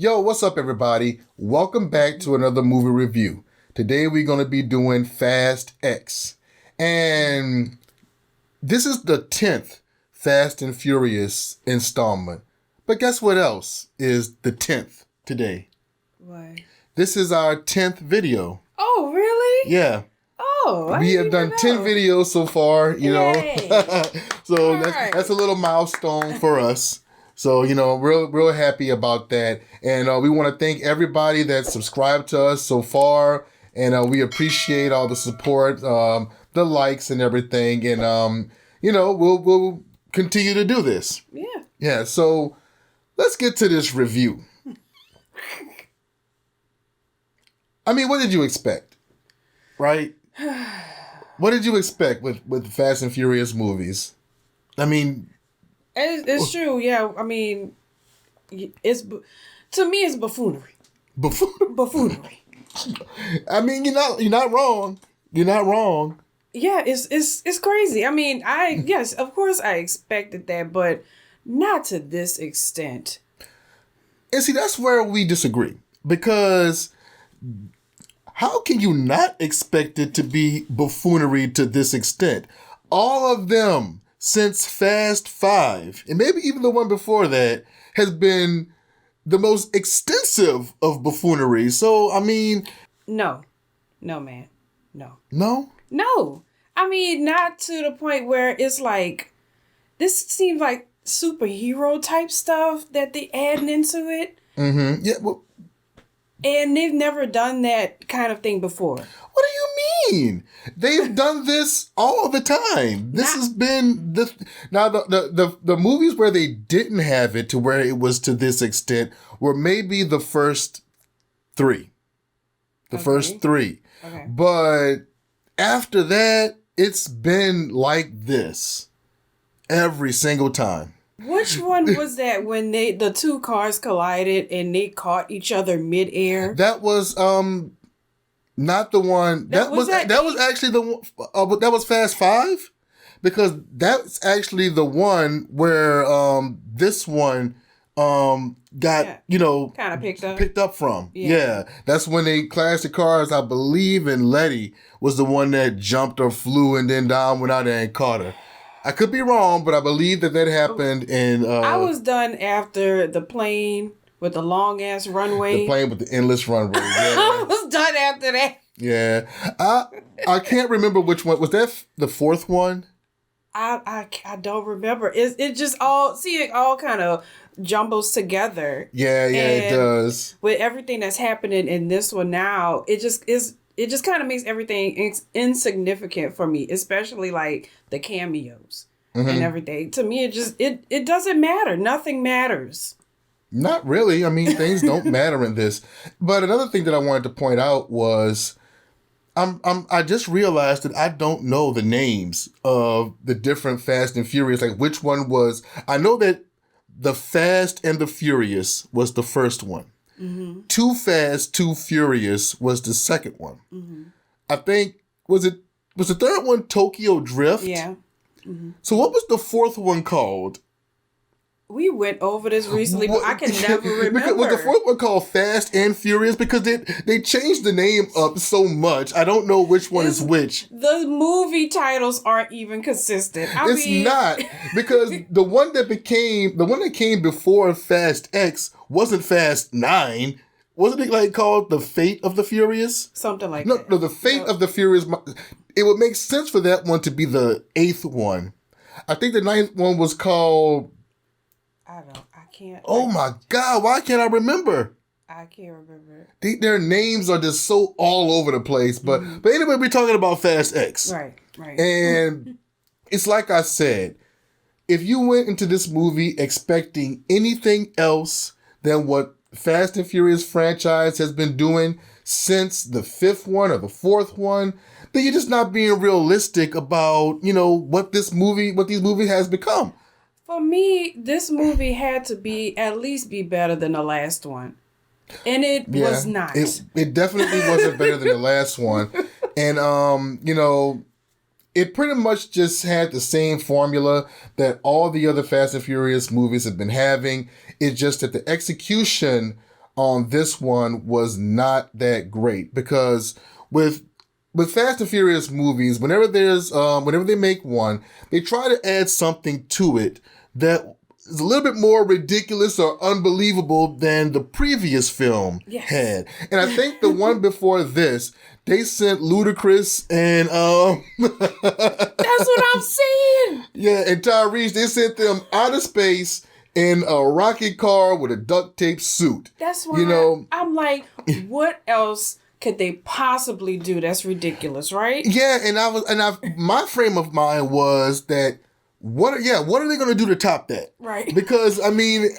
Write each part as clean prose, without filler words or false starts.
Yo, what's up, everybody? Welcome back to another movie review. Today we're going to be doing Fast X. And this is the 10th Fast and Furious installment. But guess what else is the 10th today? What? This is our 10th video. Oh, really? Yeah. Oh, We have done 10 videos so far, you know. So that's a little milestone for us. So, you know, real happy about that. And we want to thank everybody that subscribed to us so far. And we appreciate all the support, the likes and everything. And, you know, we'll continue to do this. Yeah. Yeah, so let's get to this review. I mean, what did you expect? Right? What did you expect with Fast and Furious movies? I mean... It's true, yeah. I mean, to me, it's buffoonery. Buffoonery. I mean, you're not wrong. You're not wrong. Yeah, it's crazy. I mean, yes, of course I expected that, but not to this extent. And see, that's where we disagree. Because how can you not expect it to be buffoonery to this extent? All of them since Fast 5, and maybe even the one before that, has been the most extensive of buffoonery. So, I mean... No, man. No. No? No. I mean, not to the point where it's like, this seems like superhero type stuff that they adding into it. Mm-hmm. Yeah, well... And they've never done that kind of thing before. What do you mean? They've done this all the time. This has been the now the movies where they didn't have it to where it was to this extent were maybe the first three. First three. Okay. But after that, it's been like this every single time. Which one was that when the two cars collided and they caught each other midair? That was not the one. That was actually the one. That was Fast 5, because that's actually the one where this one got kind of picked up from. Yeah, that's when they clashed the cars. I believe, and Letty was the one that jumped or flew, and then Dom went out there and caught her. I could be wrong, but I believe that happened in... I was done after the plane with the long-ass runway. The plane with the endless runway, yeah. I was done after that. Yeah. I can't remember which one. Was that the fourth one? I don't remember. It just all... See, it all kind of jumbles together. Yeah, it does. With everything that's happening in this one now, it just kind of makes everything insignificant for me, especially like the cameos and everything. To me, it doesn't matter. Nothing matters. Not really. I mean, things don't matter in this. But another thing that I wanted to point out was I just realized that I don't know the names of the different Fast and Furious. Like which one was... I know that the Fast and the Furious was the first one. Mm-hmm. Too Fast, Too Furious was the second one. Mm-hmm. I think, was the third one Tokyo Drift? Yeah. Mm-hmm. So what was the fourth one called? We went over this recently, but I can never remember. Was the fourth one called Fast and Furious? Because they changed the name up so much. I don't know which one is which. The movie titles aren't even consistent. It's not. Because the one that came before Fast X wasn't Fast 9. Wasn't it like called The Fate of the Furious? Something like that. No, The Fate of the Furious. It would make sense for that one to be the 8th one. I think the 9th one was called... I can't. Oh my God, why can't I remember? I can't remember. Their names are just so all over the place. But anyway, we're talking about Fast X. Right. And it's like I said, if you went into this movie expecting anything else than what Fast and Furious franchise has been doing since the 5th one or the 4th one, then you're just not being realistic about, what these movies has become. For me, this movie had to at least be better than the last one. And it was not. It definitely wasn't better than the last one. And, it pretty much just had the same formula that all the other Fast and Furious movies have been having. It's just that the execution on this one was not that great because with Fast and Furious movies, whenever they make one, they try to add something to it that is a little bit more ridiculous or unbelievable than the previous film had. And I think the one before this, they sent Ludacris and That's what I'm saying. Yeah, and Tyrese, they sent them out of space in a rocket car with a duct tape suit. That's why I'm like, what else could they possibly do that's ridiculous, right? Yeah, my frame of mind was that what are they going to do to top that? Right. Because I mean,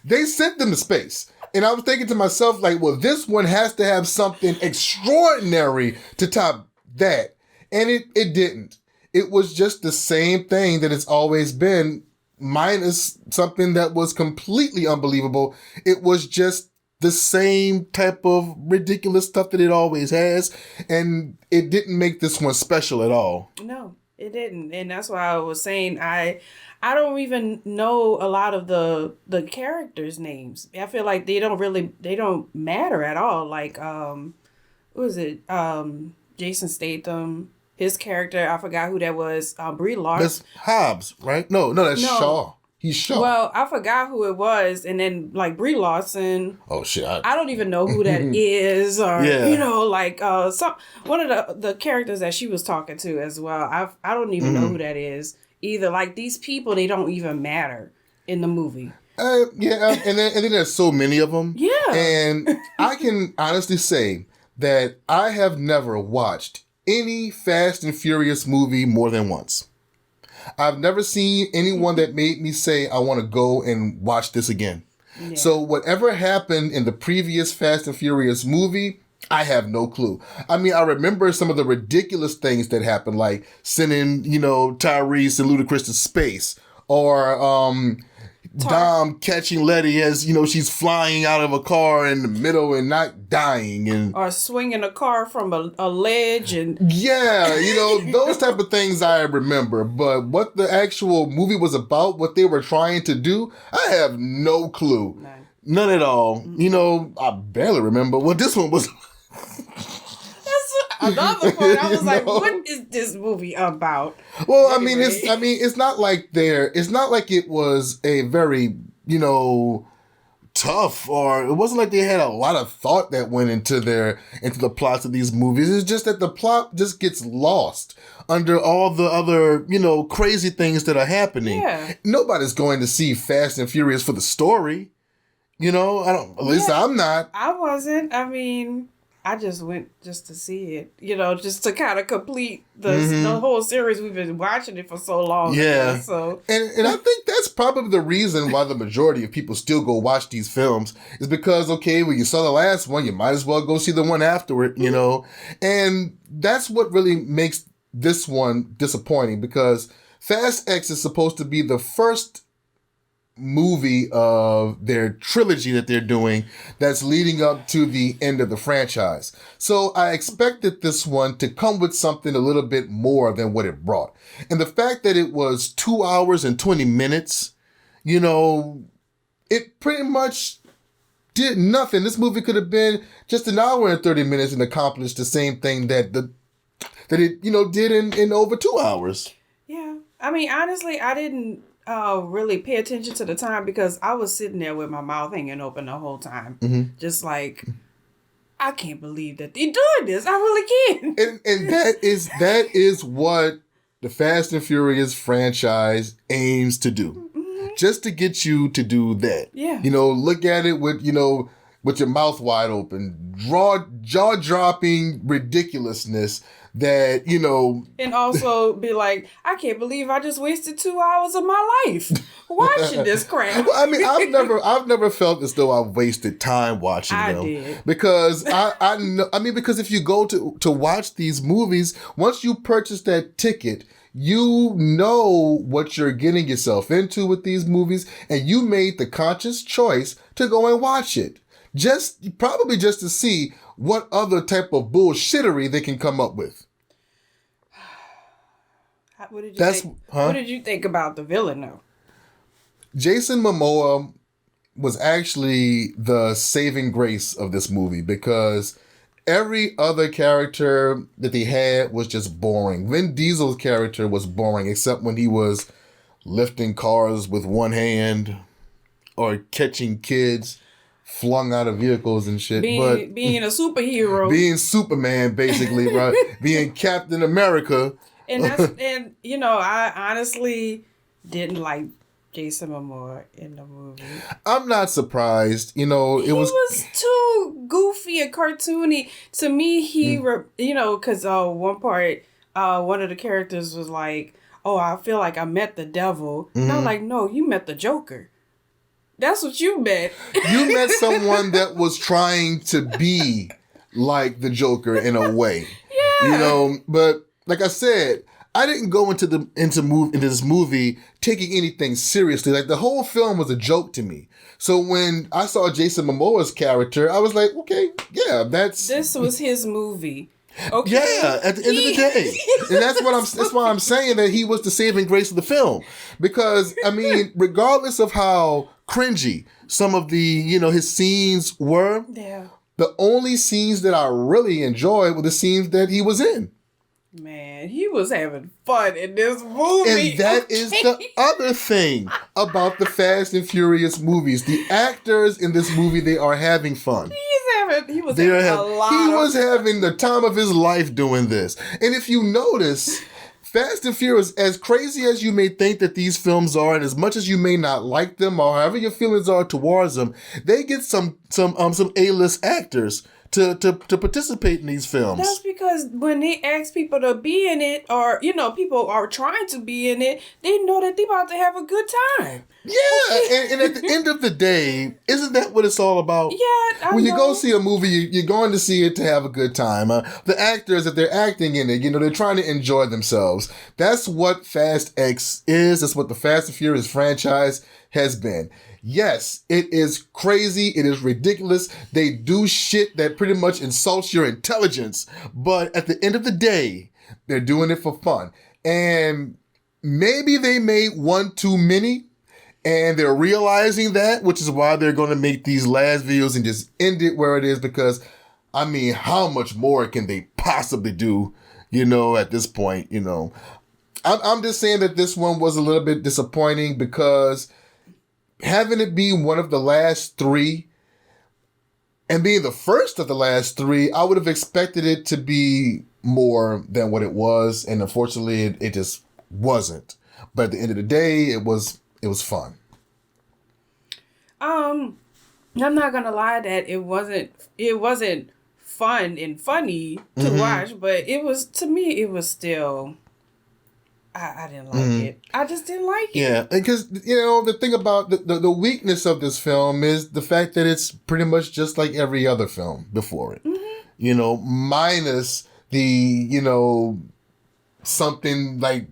they sent them to space. And I was thinking to myself like, well, this one has to have something extraordinary to top that. And it didn't. It was just the same thing that it's always been, minus something that was completely unbelievable. It was just the same type of ridiculous stuff that it always has, and it didn't make this one special at all. No, it didn't, and that's why I was saying I don't even know a lot of the characters' names. I feel like they don't matter at all. Like who was it? Jason Statham. His character, I forgot who that was. Brie Larson. That's Hobbs, right? No, that's Shaw. He's Shaw. Well, I forgot who it was, and then like Brie Larson. Oh shit! I don't even know who that is, or like one of the characters that she was talking to as well. I don't even know who that is either. Like these people, they don't even matter in the movie. And then there's so many of them. Yeah, and I can honestly say that I have never watched any Fast and Furious movie more than once. I've never seen anyone that made me say, I want to go and watch this again. Yeah. So whatever happened in the previous Fast and Furious movie, I have no clue. I mean, I remember some of the ridiculous things that happened, like sending, Tyrese and Ludacris to space, or Dom catching Letty as, she's flying out of a car in the middle and not dying. Or swinging a car from a ledge. And yeah, those type of things I remember. But what the actual movie was about, what they were trying to do, I have no clue. None at all. Mm-hmm. I barely remember what this one was. Another point, I was like, what is this movie about? Well, anyway. It's not like it was a very, tough, or it wasn't like they had a lot of thought that went into the plots of these movies. It's just that the plot just gets lost under all the other, crazy things that are happening. Yeah. Nobody's going to see Fast and Furious for the story. At least I'm not. I wasn't. I mean, I just went just to see it, just to kind of complete the whole series. We've been watching it for so long. Yeah. So and I think that's probably the reason why the majority of people still go watch these films is because, okay, well, you saw the last one, you might as well go see the one afterward, And that's what really makes this one disappointing, because Fast X is supposed to be the first movie of their trilogy that they're doing that's leading up to the end of the franchise. So I expected this one to come with something a little bit more than what it brought. And the fact that it was 2 hours and 20 minutes, it pretty much did nothing. This movie could have been just an hour and 30 minutes and accomplished the same thing that it did in over 2 hours. Yeah. I mean, honestly, I didn't really pay attention to the time because I was sitting there with my mouth hanging open the whole time. Mm-hmm. Just like, I can't believe that they're doing this. I really can't. And that is what the Fast and Furious franchise aims to do. Mm-hmm. Just to get you to do that. Yeah. Look at it with your mouth wide open. Jaw-dropping ridiculousness that, And also be like, I can't believe I just wasted 2 hours of my life watching this crap. Well, I mean, I've never felt as though I've wasted time watching them. I did. Because I know, because if you go to watch these movies, once you purchase that ticket, you know what you're getting yourself into with these movies, and you made the conscious choice to go and watch it. Probably just to see what other type of bullshittery they can come up with. What did you think about the villain, though? Jason Momoa was actually the saving grace of this movie, because every other character that they had was just boring. Vin Diesel's character was boring, except when he was lifting cars with one hand or catching kids flung out of vehicles and shit. Being a superhero. Being Superman, basically, right? Being Captain America. And you know, I honestly didn't like Jason Momoa in the movie. I'm not surprised. You know, He was too goofy and cartoony. To me, you know, because one part, one of the characters was like, "Oh, I feel like I met the devil." And I'm like, "No, you met the Joker. That's what you met." You met someone that was trying to be like the Joker in a way. Yeah. You know, but like I said, I didn't go into this movie taking anything seriously. Like, the whole film was a joke to me. So when I saw Jason Momoa's character, I was like, okay, yeah, This was his movie. Okay. Yeah, at the end of the day. And that's why I'm saying that he was the saving grace of the film. Because, I mean, regardless of how cringy some of the, you know, his scenes were, Yeah. the only scenes that I really enjoyed were the scenes that he was in. Man, he was having fun in this movie. And that is the other thing about the Fast and Furious movies. The actors in this movie, they are having fun. He was having a lot He of was fun. having the time of his life doing this. And if you notice, Fast and Furious, as crazy as you may think that these films are, and as much as you may not like them, or however your feelings are towards them, they get some A-list actors to participate in these films. That's because when they ask people to be in it, or, you know, people are trying to be in it, they know that they about to have a good time. Yeah, and at the end of the day, isn't that what it's all about? Yeah, When you go see a movie, you're going to see it to have a good time. The actors, if they're acting in it, you know, they're trying to enjoy themselves. That's what Fast X is. That's what the Fast and Furious franchise has been. Yes, it is crazy. It is ridiculous. They do shit that pretty much insults your intelligence. But at the end of the day, they're doing it for fun. And maybe they made one too many, and they're realizing that, which is why they're going to make these last videos and just end it where it is. Because, I mean, how much more can they possibly do, you know, at this point, you know? I'm just saying that this one was a little bit disappointing, because having it be one of the last three and being the first of the last three, I would have expected it to be more than what it was. And unfortunately, it just wasn't. But at the end of the day, it was fun. I'm not gonna lie that it wasn't fun and funny to watch, but it was, to me, it was still, I didn't like it. I just didn't like it. Yeah, because, you know, the thing about the weakness of this film is the fact that it's pretty much just like every other film before it. You know, minus the, you know, something like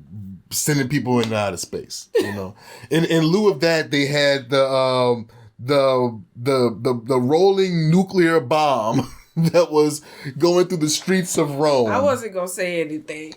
sending people into outer space. You know, in lieu of that, they had the rolling nuclear bomb that was going through the streets of Rome. I wasn't gonna say anything.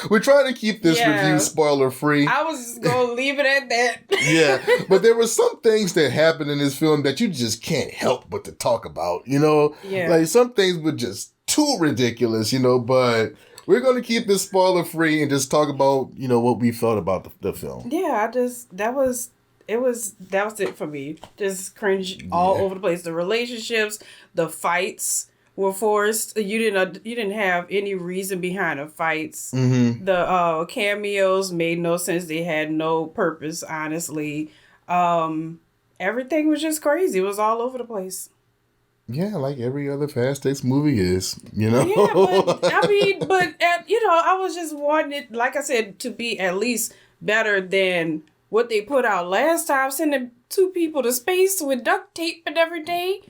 We're trying to keep this review spoiler free. I was just gonna leave it at that. Yeah, but there were some things that happened in this film that you just can't help but to talk about, you know? Yeah. Like, some things were just too ridiculous, you know, but we're going to keep this spoiler free and just talk about, you know, what we felt about the film. Yeah, that was it for me. Just cringe all over the place. The relationships, the fights were forced. You didn't have any reason behind the fights. The cameos made no sense. They had no purpose, honestly. Everything was just crazy. It was all over the place. Yeah, like every other Fast X movie is, you know? Yeah, but you know, I was just wanting it, like I said, to be at least better than what they put out last time, sending 2 people to space with duct tape and everything.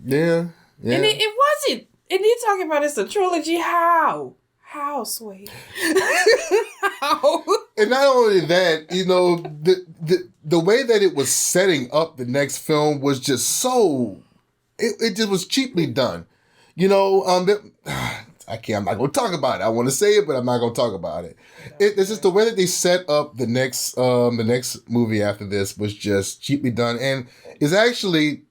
Yeah. And it wasn't. And you're talking about it's a trilogy. How, Sway? How? And not only that, you know, the way that it was setting up the next film was just so... It just was cheaply done. You know, I can't. I'm not gonna talk about it. I want to say it, but I'm not gonna talk about it. It's just the way that they set up the next movie after this was just cheaply done, and is actually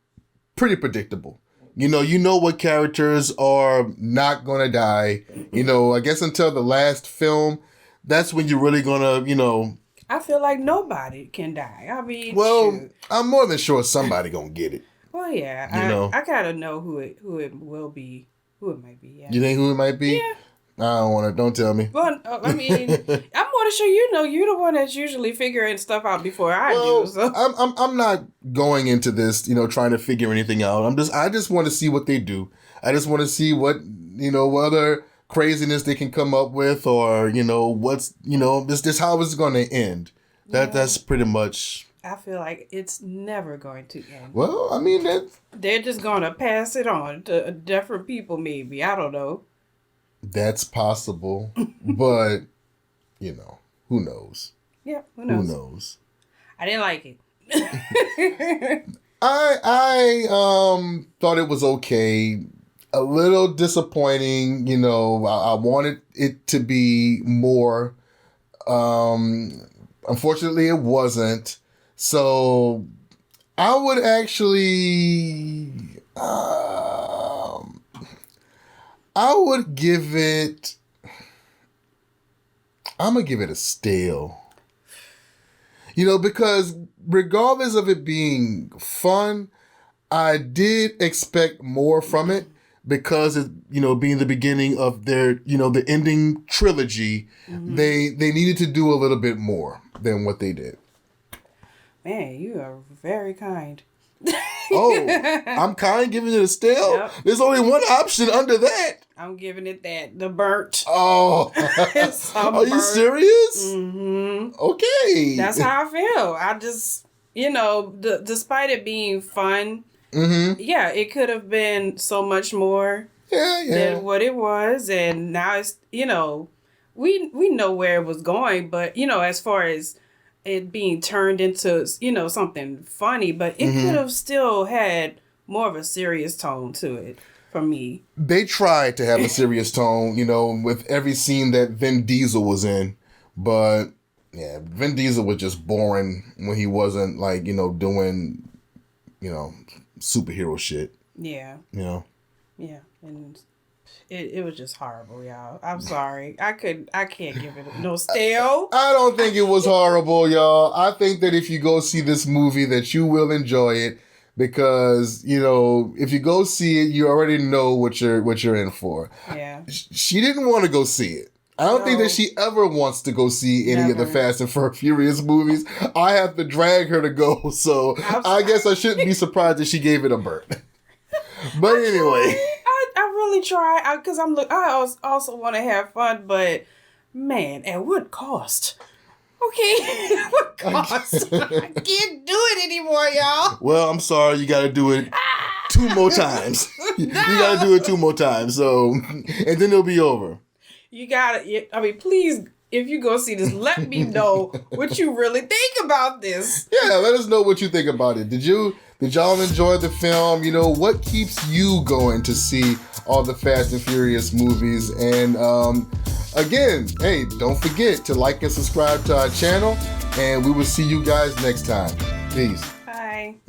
pretty predictable. You know what characters are not gonna die. I guess until the last film, that's when you're really gonna. I feel like nobody can die. I mean, well, shoot. I'm more than sure somebody gonna get it. Well, yeah, I kind of know who it will be, who it might be. Yeah. You think who it might be? Yeah. I don't want to. Don't tell me. Well, I mean, I'm more than sure you're the one that's usually figuring stuff out before I do. So. I'm not going into this, trying to figure anything out. I just want to see what they do. I just want to see what other craziness they can come up with, or what's this how it's going to end. That's pretty much. I feel like it's never going to end. Well, I mean they're just gonna pass it on to different people. Maybe, I don't know. That's possible, but who knows? Yeah, who knows? Who knows? I didn't like it. I thought it was okay. A little disappointing, I wanted it to be more. Unfortunately, it wasn't. So I would actually, I would give it, I'm going to give it a stale. Because regardless of it being fun, I did expect more from it because it, being the beginning of their, the ending trilogy, they needed to do a little bit more than what they did. Man, you are very kind. Oh, I'm kind giving it a stale? Yep. There's only one option under that. I'm giving it the burnt. Oh. Are you serious? Mm-hmm. Okay. That's how I feel. I just, despite it being fun, yeah, it could have been so much more than what it was. And now it's, we know where it was going, but, as far as it being turned into, something funny, but it could have still had more of a serious tone to it for me. They tried to have a serious tone, with every scene that Vin Diesel was in, but yeah, Vin Diesel was just boring when he wasn't doing, superhero shit. Yeah. Yeah, and it was just horrible, y'all. I'm sorry. I can't give it no stale. I don't think it was horrible, y'all. I think that if you go see this movie that you will enjoy it because, if you go see it, you already know what you're in for. Yeah. She didn't want to go see it. I don't think that she ever wants to go see any of the Fast and Furious movies. I have to drag her to go, so I guess I shouldn't be surprised that she gave it a burn. But anyway. I really try because I also want to have fun, but man, at what cost? Okay, what cost? I can't do it anymore, y'all. Well, I'm sorry, you got to do it 2 more times. You got to do it 2 more times, so and then it'll be over. You got to. I mean, please. If you go see this, let me know what you really think about this. Yeah, let us know what you think about it. Did y'all enjoy the film? What keeps you going to see all the Fast and Furious movies? And again, hey, don't forget to like and subscribe to our channel. And we will see you guys next time. Peace.